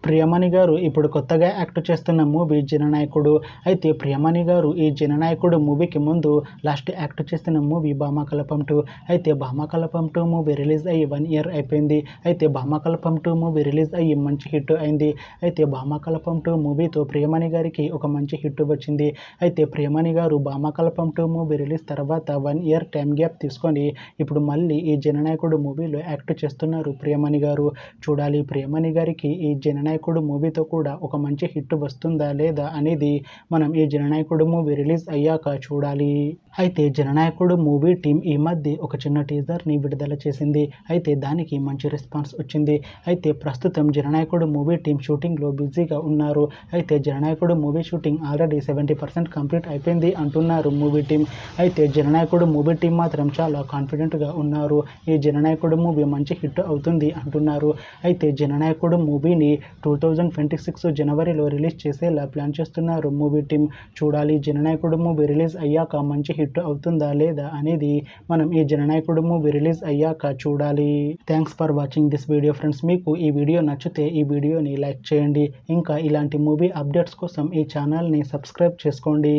ప్రియమణి గారు ఇప్పుడు కొత్తగా యాక్ట్ చేస్తున్న మూవీ జననాయకుడు. అయితే ప్రియమణి గారు ఈ జననాయకుడు మూవీకి ముందు లాస్ట్ యాక్ట్ చేస్తున్న మూవీ భామాకల్పం 2. అయితే భామాకల్పం 2 మూవీ రిలీజ్ అయ్యి 1 ఇయర్ అయిపోయింది. అయితే భామాకల్పం 2 మూవీ రిలీజ్ అయ్యి మంచి హిట్ అయింది. అయితే భామాకల్పం 2 మూవీతో ప్రియమణి గారికి ఒక మంచి హిట్ వచ్చింది. అయితే ప్రియమణి గారు భామాకల్పం 2 మూవీ రిలీజ్ తర్వాత 1 ఇయర్ టైం గ్యాప్ తీసుకొని ఇప్పుడు మళ్ళీ ఈ జననాయకుడు మూవీలో యాక్ట్ చేస్తున్నారు ప్రియమణి గారు. చూడాలి ప్రియమణి గారికి ఈ జననాయకుడు మూవీతో కూడా ఒక మంచి హిట్ వస్తుందా లేదా అనేది మనం ఈ జననాయకుడు మూవీ రిలీజ్ అయ్యాక చూడాలి. అయితే జననాయకుడు మూవీ టీం ఈ మధ్య ఒక చిన్న టీజర్ని విడుదల చేసింది. అయితే దానికి మంచి రెస్పాన్స్ వచ్చింది. అయితే ప్రస్తుతం జననాయకుడు మూవీ టీం షూటింగ్లో బిజీగా ఉన్నారు. అయితే జననాయకుడు మూవీ షూటింగ్ ఆల్రెడీ 70% కంప్లీట్ అయిపోయింది అంటున్నారు మూవీ టీం. అయితే జననాయకుడు మూవీ టీం మాత్రం చాలా కాన్ఫిడెంట్గా ఉన్నారు. ఈ జననాయకుడు మూవీ మంచి హిట్ అవుతుంది అంటున్నారు. అయితే జననాయకుడు మూవీని 2026 జనవరిలో రిలీజ్ చేసేలా ప్లాన్ చేస్తున్నారు మూవీ టీం. చూడాలి జననాయకుడు మూవీ రిలీజ్ అయ్యాక మంచి హిట్ అవుతుందా లేదా అనేది మనం ఈ జననాయకుడు మూవీ రిలీజ్ అయ్యాక చూడాలి. Thanks for watching this video friends. మీకు ఈ వీడియో నచ్చితే ఈ వీడియోని లైక్ చేయండి. ఇంకా ఇలాంటి మూవీ అప్డేట్స్ కోసం ఈ ఛానల్ని సబ్స్క్రైబ్ చేసుకోండి.